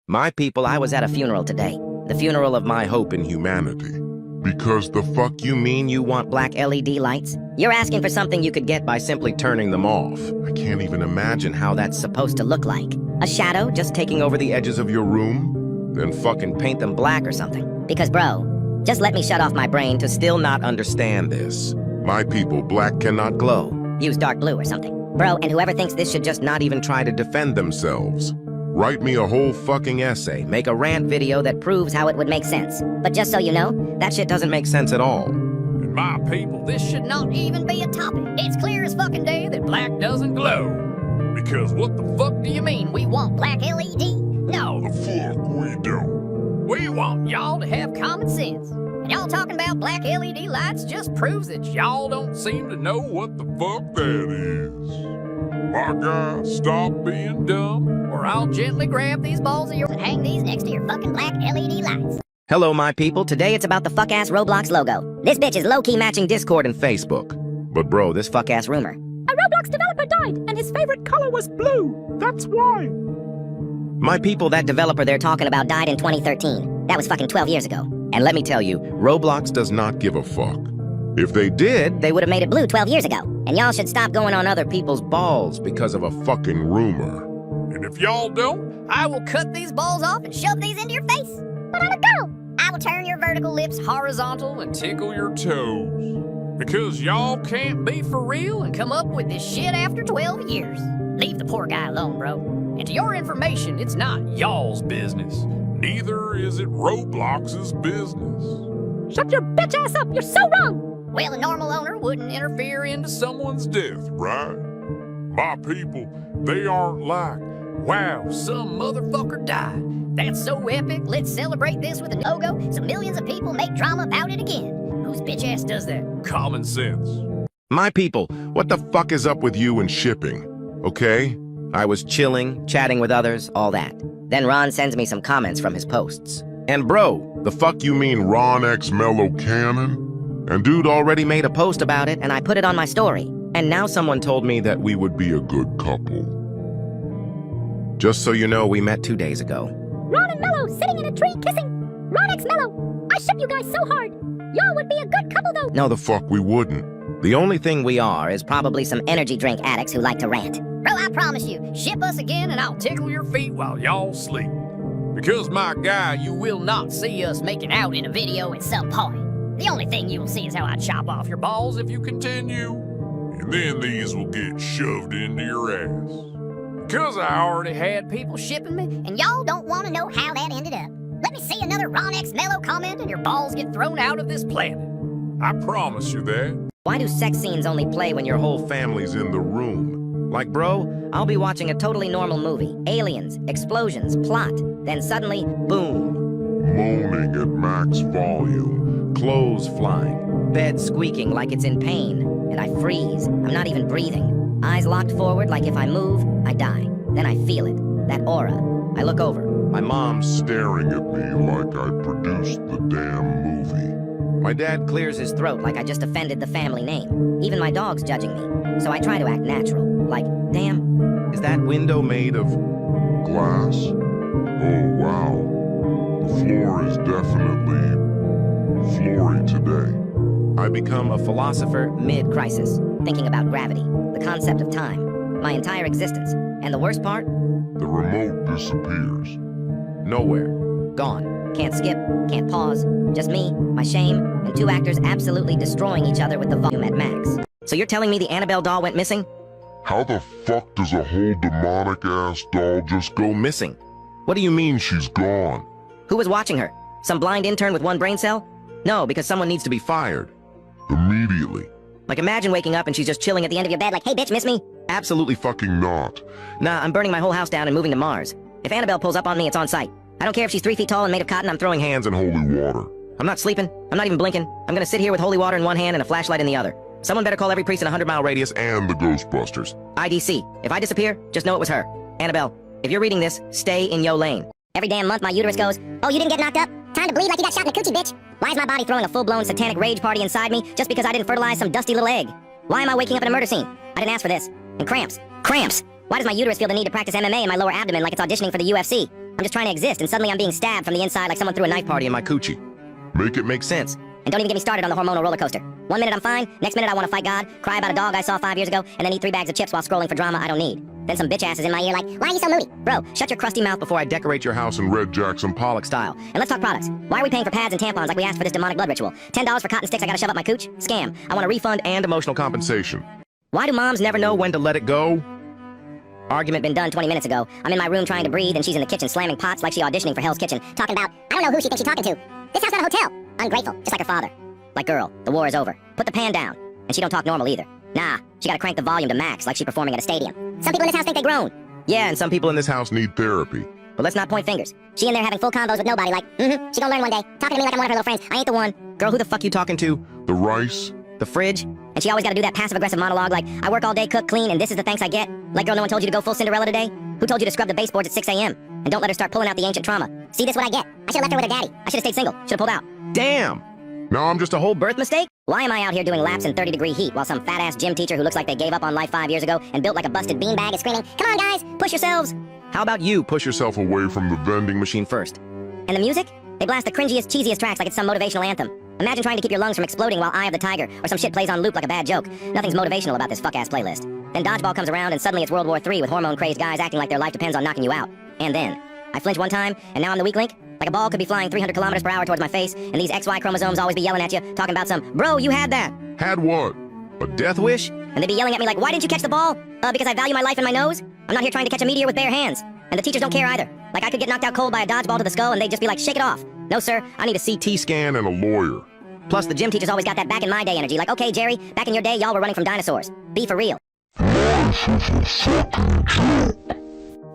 My people, I was at a funeral today. The funeral of my hope in humanity. Because the fuck you mean you want black LED lights? You're asking for something you could get by simply turning them off. I can't even imagine how that's supposed to look like. A shadow just taking over the edges of your room? Then fucking paint them black or something. Because bro, just let me shut off my brain to Still not understand this. My people, black cannot glow. use dark blue or something. Bro, and whoever thinks this should just Not even try to defend themselves. Write me a whole fucking essay. Make a rant video that proves how it would make sense. But just so you know, that shit doesn't make sense at all. And my people, this should not even be a topic. It's clear as fucking day that black doesn't glow. Because what the fuck do you mean we want black LED? No. The fuck we don't. We want y'all to have common sense. And y'all talking about black LED lights just proves that y'all don't seem to know what the fuck That is. My guy, stop being dumb. or I'll gently grab these balls of yours and hang these next to your fucking black LED lights. Hello, my people. Today it's about the fuck-ass Roblox logo. This bitch is low-key matching Discord and Facebook. But bro, this fuck-ass rumor. A Roblox developer died, and his favorite color was blue. That's why. My people, that developer they're talking about died in 2013. That was fucking 12 years ago. And let me tell you, Roblox does not give a fuck. If they did, they would have made it blue 12 years ago. And y'all should stop going on other people's balls because of a fucking rumor. And if y'all don't, I will cut these balls off and shove these into your face. But on a go! I will turn your vertical lips horizontal and tickle your toes. Because y'all can't be for real and come up with this shit after 12 years. Leave the poor guy alone, bro. And to your information, it's not y'all's business. neither is it Roblox's business. Shut your bitch ass up, you're so wrong! Well, a normal owner wouldn't interfere into someone's Death, right? My people, they aren't like, wow, some motherfucker died. That's so epic, let's celebrate this with a logo so millions of people make drama about it again. Whose bitch ass does that? common sense. My people, what the fuck is up with you and shipping? Okay? I was chilling, chatting with others, all that. Then Ron sends me some comments from his posts. And bro, The fuck you mean RyanRblx Cannon? And dude already made a post about it and I put it on my story. And now someone told me that we would be a good couple. Just so you know, we met 2 days ago. Ron and Mello sitting in a tree kissing. Ron X Mello, I ship you guys so hard. Y'all would be a good couple though. No, the fuck we wouldn't. The only thing we are is Probably some energy drink addicts who like to rant. Bro, I promise you, ship us again and I'll tickle your feet while y'all sleep. Because, my guy, you will not see us making out in a video at some point. The only thing you will see is how I chop off your balls if you continue. And then these will get shoved into your ass. Because I already had people shipping me, And y'all don't want to know how that ended up. Let me see another Ron X Mello comment and your balls get thrown out of this planet. I promise you that. Why do sex scenes only play when your whole family's in the room. Like, bro, I'll be watching a totally normal movie. Aliens, explosions, plot. Then suddenly, boom. Moaning at max volume. Clothes flying. bed squeaking like it's in pain? And I freeze. I'm not even breathing. Eyes locked forward like if I move, I die. Then I feel it. That aura. I look over. My mom's Staring at me like I produced the damn movie. My dad clears his throat like I just offended the family name. Even my dog's judging me. So I try to act natural. Like, damn. Is that window made of Glass? Oh wow. The floor is definitely floory today. I become a philosopher Mid-crisis. Thinking about gravity. The concept of time. My entire existence. And the worst part? The remote disappears. nowhere. Gone. Can't skip. Can't pause. Just me, my shame, and two actors absolutely destroying each other with the volume at max. So you're telling me the Annabelle doll went missing? How the fuck does a whole demonic-ass doll just go Missing? What do you mean She's gone. Who was watching her? Some blind intern with one brain cell? No, because someone needs to be fired? Immediately. Like, imagine waking up and she's just chilling at the end of your bed like, hey bitch, miss me? Absolutely Fucking not. Nah, I'm burning my whole house down and moving to Mars. If Annabelle pulls up on me, it's on sight. I don't care if she's 3 feet tall and made of cotton, I'm throwing hands. And holy water. I'm not sleeping. I'm not even blinking. I'm gonna sit here with holy water in one hand and a flashlight in the other. Someone better call every priest in a 100-mile radius. And the Ghostbusters. IDC. If I disappear, just know it was her. Annabelle, if you're reading this, stay in yo lane. Every damn month my uterus goes, oh, you didn't get knocked up? Time to bleed like you got shot in the coochie, bitch. Why is my body throwing a full-blown satanic rage party inside me just because I didn't fertilize some dusty little egg? Why am I waking up in a murder scene? I didn't ask for this. And cramps. Cramps. Why does my uterus feel the need to practice MMA in my lower abdomen like it's auditioning for the UFC? I'm just trying to exist, and suddenly I'm being stabbed from the inside like someone threw a knife party in my coochie. Make it make sense. And don't even get me started on the hormonal roller coaster. 1 minute I'm fine, next minute I want to fight God, cry about a dog I saw 5 years ago, and then eat 3 bags of chips while scrolling for drama I don't need. Then some bitch ass is in my ear like, why are you so moody? Bro, shut your crusty mouth before I decorate your house And Red Jackson Pollock style. And let's talk products. Why are we paying for pads and tampons like we asked for this demonic blood ritual? $10 for cotton sticks I gotta shove up my cooch? Scam. I want a refund and emotional compensation. Why do moms never know when to let it go? Argument been done 20 minutes ago. I'm in my room trying to breathe, and she's in the kitchen slamming pots like she auditioning for Hell's Kitchen, talking about, I don't know who she thinks she's talking to. This house not a hotel. Ungrateful, just like her father. Like, girl, the war is over. Put the pan down. And she don't talk normal either. Nah, she gotta crank the volume to max like she's performing at a stadium. Some people in this house think they grown. Yeah, and some people in this house need therapy. But let's not point fingers. She in there having full combos with nobody like, she gonna learn one day. Talking to me like I'm one of her little friends. I ain't the one. Girl, who the fuck you talking to? The rice. The fridge? And she always gotta do that passive-aggressive monologue like, I work all day, cook, clean, and this is the thanks I get. Like, girl, no one told you to go full Cinderella today? Who told you to scrub the baseboards at 6 a.m.? And don't let her start pulling out the ancient trauma. See, this what I get. I should've left her with her daddy. I should've stayed single. Should've pulled out. Damn! Now I'm just a whole Birth mistake? Why am I out here doing laps in 30-degree heat while some fat-ass gym teacher who looks like they gave up on life 5 years ago and built like a busted beanbag is screaming, come on guys, push yourselves! How about you push yourself away from the vending machine first? And the music? They blast the cringiest, cheesiest tracks like it's some motivational anthem. Imagine trying to keep your lungs from exploding while Eye of the Tiger or some shit plays on loop like a bad joke. Nothing's motivational about this fuck-ass playlist. Then Dodgeball comes around and suddenly it's World War III with hormone-crazed guys acting like their life depends on knocking you out. And then, I flinch one time, and now I'm the weak link? Like a ball could be flying 300 kilometers per hour towards my face, and these XY chromosomes always be yelling at you, talking about some, bro, you had that. Had what? A death wish? And they'd be yelling at me like, why didn't you catch the ball? Because I value my life in my nose? I'm not here trying to catch a meteor with bare hands. And the teachers don't care either. Like I could get knocked out cold by a dodgeball to the skull and they'd just be like, shake it off. No sir, I need a CT scan. And a lawyer. Plus the gym teachers always got that back in my day energy, like, okay Jerry, back in your day y'all were running from dinosaurs. Be for real.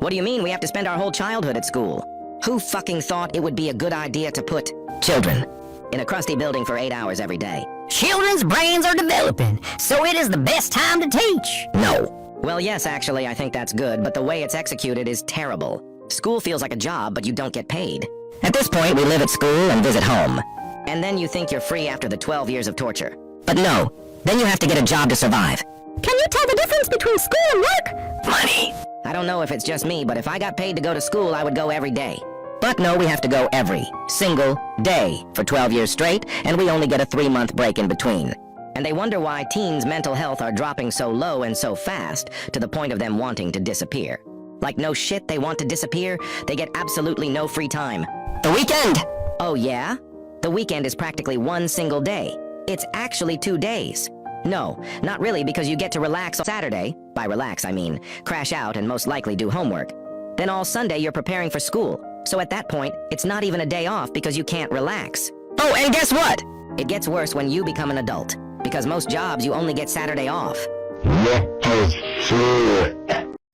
What do you mean we have to spend our whole childhood at school? Who fucking thought it would be a good idea to put children in a crusty building for 8 hours every day? Children's brains are developing, so it is the best time to teach. No. Well, yes, actually, I think that's good, but the way it's executed is terrible. School feels like a job, but you don't get paid. At this point, we live at school and visit home. And then you think you're free after the 12 years of torture. But no, then you have to get a job to survive. Can you tell the difference between school and work? Money. I don't know if it's just me, but if I got paid to go to school, I would go every day. But no, we have to go every single day for 12 years straight, and we only get a 3-month break in between. And they wonder why teens' mental health are dropping so low and so fast to the point of them wanting to disappear. Like no shit, they want to disappear, they get absolutely no free time. The weekend! Oh yeah? The weekend is practically one single day. It's actually 2 days. No, not really, because you get to relax on Saturday. By relax, I mean crash out and most likely do homework. Then all Sunday you're preparing for school. So at that point, it's not even a day off because you can't relax. Oh, and guess what? It gets worse when you become an adult. Because most jobs, you only get Saturday off.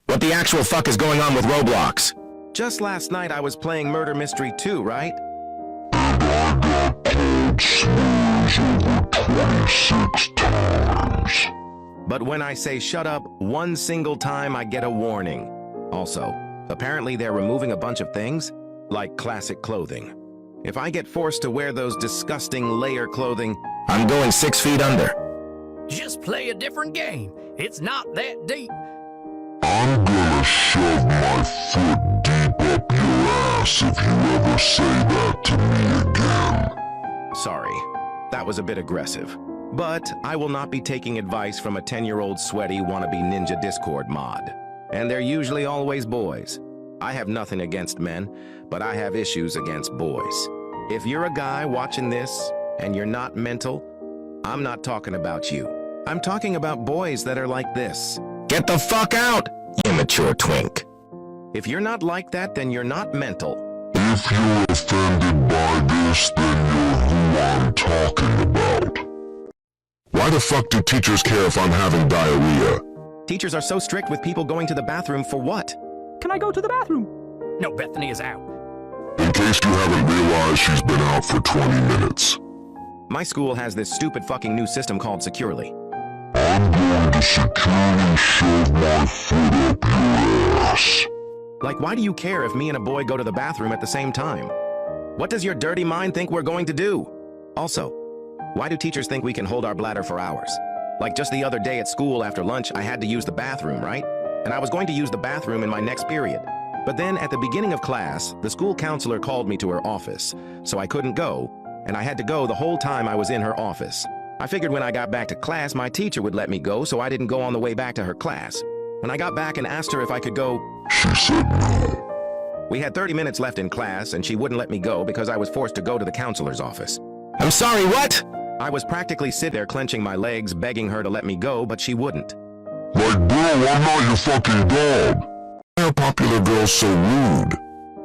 What the actual fuck is going on with Roblox? Just last night I was playing Murder Mystery 2, right? But when I say shut up one single time, I get a warning. Also, apparently they're removing a bunch of things, like classic clothing. If I get forced to wear those disgusting layer clothing, I'm going 6 feet under. Just play a different game. It's not that deep. I'm gonna shove my foot deep up your ass if you ever say that to me again. Sorry, that was a bit aggressive. But I will not be taking advice from a 10-year-old sweaty wannabe Ninja Discord mod. And they're usually always boys. I have nothing against men, but I have issues against boys. If you're a guy watching this and you're not mental, I'm not talking about you. I'm talking about boys that are like this. Get the fuck out, immature twink. If you're not like that, then you're not mental. If you're offended by this, then you're who I'm talking about. Why the fuck do teachers care if I'm having diarrhea? Teachers are so strict with people going to the bathroom for what? Can I go to the bathroom? No, Bethany is out. In case you haven't realized, she's been out for 20 minutes. My school has this stupid fucking new system called Securely. I'm going to securely shove my foot up your ass. Like, why do you care if me and a boy go to the bathroom at the same time? What does your dirty mind think we're going to do? Also, why do teachers think we can hold our bladder for hours? Like just the other day at school after lunch, I had to use the bathroom, right? And I was going to use the bathroom in my next period. But then at the beginning of class, the school counselor called me to her office, so I couldn't go, and I had to go the whole time I was in her office. I figured when I got back to class, my teacher would let me go, so I didn't go on the way back to her class. When I got back and asked her if I could go, She said no. we had 30 minutes left in class, and she wouldn't let me go because I was forced to go to the counselor's office. I'm sorry, what? I was practically sitting there clenching my legs, begging her to let me go, but she wouldn't. Like, bro, I'm not your fucking dog. Why are popular girls so rude?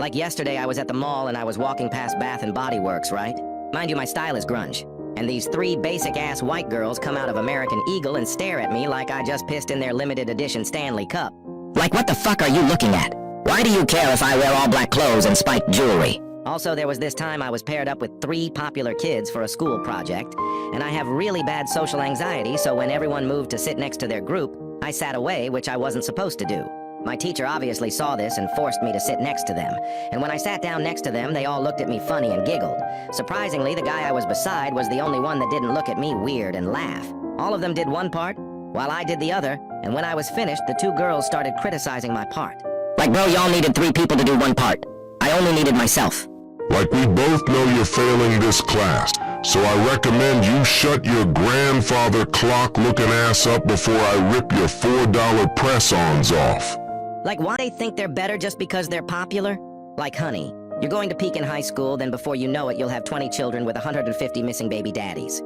Like yesterday, I was at the mall and I was walking past Bath and Body Works, right? Mind you, my style is grunge. And these 3 basic-ass white girls come out of American Eagle and stare at me like I just pissed in their limited edition Stanley Cup. Like, what the fuck are you looking at? Why do you care if I wear all black clothes and spiked jewelry? Also, there was this time I was paired up with 3 popular kids for a school project, and I have really bad social anxiety, so when everyone moved to sit next to their group, I sat away, which I wasn't supposed to do. My teacher obviously saw this and forced me to sit next to them, and when I sat down next to them, they all looked at me funny and giggled. Surprisingly, the guy I was beside was the only one that didn't look at me weird and laugh. All of them did one part, while I did the other, and when I was finished, the 2 girls started criticizing my part. Like, bro, y'all needed 3 people to do one part. I only needed myself. Like, we both know you're failing this class, so I recommend you shut your grandfather clock-looking ass up before I rip your $4 press-ons off. Like, why they think they're better just because they're popular? Like, honey, you're going to peak in high school, then before you know it, you'll have 20 children with 150 missing baby daddies.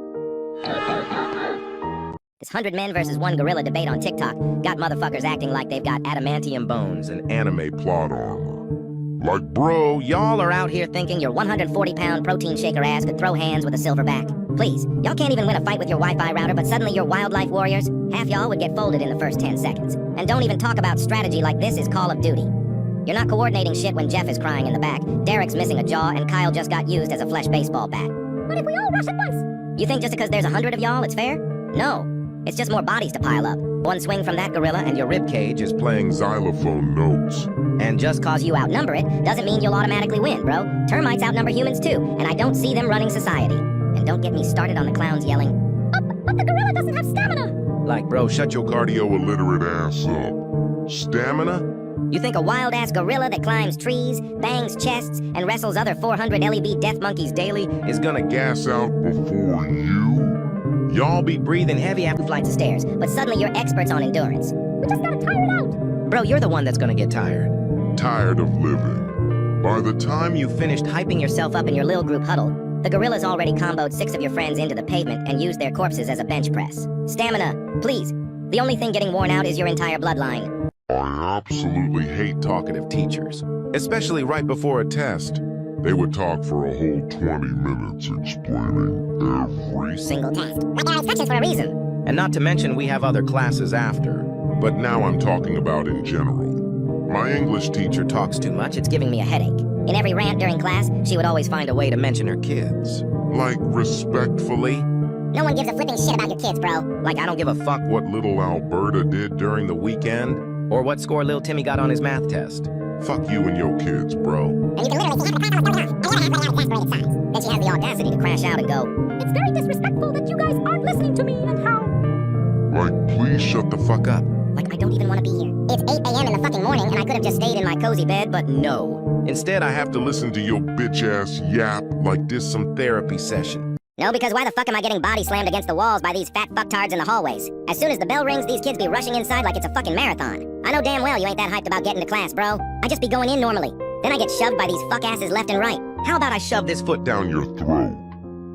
This 100 men versus 1 gorilla debate on TikTok got motherfuckers acting like they've got adamantium bones and Anime plot armor. Like, bro, y'all are out here thinking your 140-pound protein shaker ass could throw hands with a silverback. Please, y'all can't even win a fight with your Wi-Fi router, but suddenly you're wildlife warriors? Half y'all would get folded in the first 10 seconds. And don't even talk about strategy like this is Call of Duty. You're not coordinating shit when Jeff is crying in the back, Derek's missing a jaw, and Kyle just got used as a flesh baseball bat. What if we all rush at once? You think just because there's 100 of y'all, it's fair? No. It's just more bodies to pile up. One swing from that gorilla and your rib cage is playing xylophone notes. And just cause you outnumber it doesn't mean you'll automatically win, bro. Termites outnumber humans too, and I don't see them running society. And don't get me started on the clowns yelling, But the gorilla doesn't have stamina. Like, bro, shut your Cardio-illiterate ass up. Stamina? You think a wild-ass gorilla that climbs trees, bangs chests, and wrestles other 400 LEB death monkeys daily is gonna Gas out before you? y'all be breathing heavy after flights of stairs, but suddenly you're experts on endurance? We just gotta tire it out. Bro, you're the one that's gonna get tired. Tired of living. By the time you finished Hyping yourself up in your little group huddle, the gorilla's already comboed 6 of your friends into the pavement and used their corpses as a bench press. Stamina, please. The only thing getting worn out is your entire bloodline. I absolutely hate talkative teachers, especially right before a test. They would talk for a whole 20 minutes explaining every Single task. Like there are instructions for a reason. And not to mention we have other classes after. But now I'm talking about in general. My English teacher Talks too much, It's giving me a headache. In every rant during class, she would always find a way to mention her kids. like respectfully. No one gives a flipping shit about your kids, bro. Like, I don't give a fuck What little Alberta did during the weekend. Or what score Lil Timmy got on his math test. Fuck you and your kids, bro. And you can literally see half the class on the floor and the other half running out of exasperated sides. Then she has the audacity to crash out and go, It's very disrespectful that you guys aren't listening to me and how... Like, please shut the fuck up. like, I don't even want to be here. It's 8 a.m. in the fucking morning and I could have just stayed in my Cozy bed, but no. Instead, I have to listen to your Bitch-ass yap like this some therapy session. No, because why the fuck am I getting body slammed against the walls by these fat fucktards in the hallways? As soon as the bell rings, these kids be rushing inside like it's a fucking marathon. I know damn well you ain't that hyped about getting to class, bro. I just be going in normally. Then I get shoved by these fuck asses left and right. How about I shove this foot down your throat.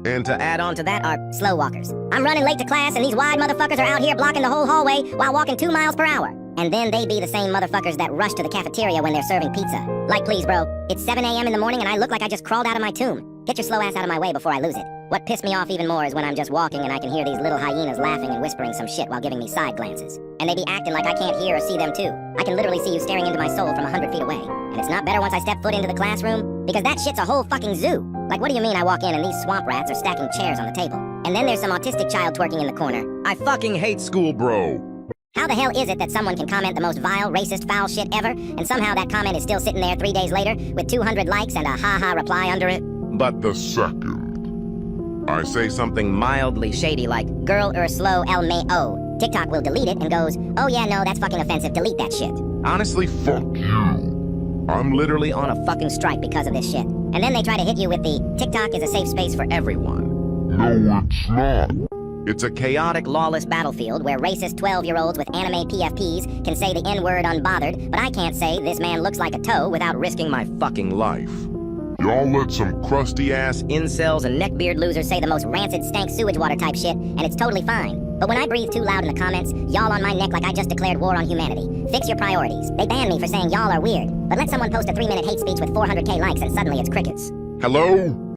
And to add on to that are slow walkers. I'm running late to class and these wide motherfuckers are out here blocking the whole hallway while walking 2 miles per hour. And then they be the same motherfuckers that rush to the cafeteria when they're serving pizza. Like, please, bro. It's 7 a.m. in the morning and I look like I just crawled out of my tomb. Get your slow ass out of my way before I lose it. What pissed me off even more is when I'm just walking and I can hear these little hyenas laughing and whispering some shit while giving me side glances. And they be acting like I can't hear or see them too. I can literally see you staring into my soul from 100 feet away. And it's not better once I step foot into the classroom? Because that shit's a whole fucking zoo. Like, what do you mean I walk in and these swamp rats are stacking chairs on the table? And then there's some autistic child twerking in the corner. I fucking hate school, bro. How the hell is it that someone can comment the most vile, racist, foul shit ever, and somehow that comment is still sitting there 3 days later with 200 likes and a ha-ha reply under it? But the second I say something mildly shady like, girl slow LMAO, TikTok will delete it and goes, oh yeah, no, that's fucking offensive, delete that shit. honestly, fuck you. I'm literally On a fucking strike because of this shit. And then they try to hit you with the TikTok is a safe space for everyone. No, it's not. It's a chaotic lawless battlefield where racist 12-year-olds with anime PFPs can say the N-word unbothered, but I can't say this man looks like a toe without risking my fucking life. Y'all let some crusty ass incels and neckbeard losers say the most rancid stank sewage water type shit, and it's totally fine. But when I breathe too loud in the comments, y'all on my neck like I just declared war on humanity. Fix your priorities. They ban me for saying y'all are weird, but let someone post a 3-minute hate speech with 400k likes and suddenly it's crickets. Hello?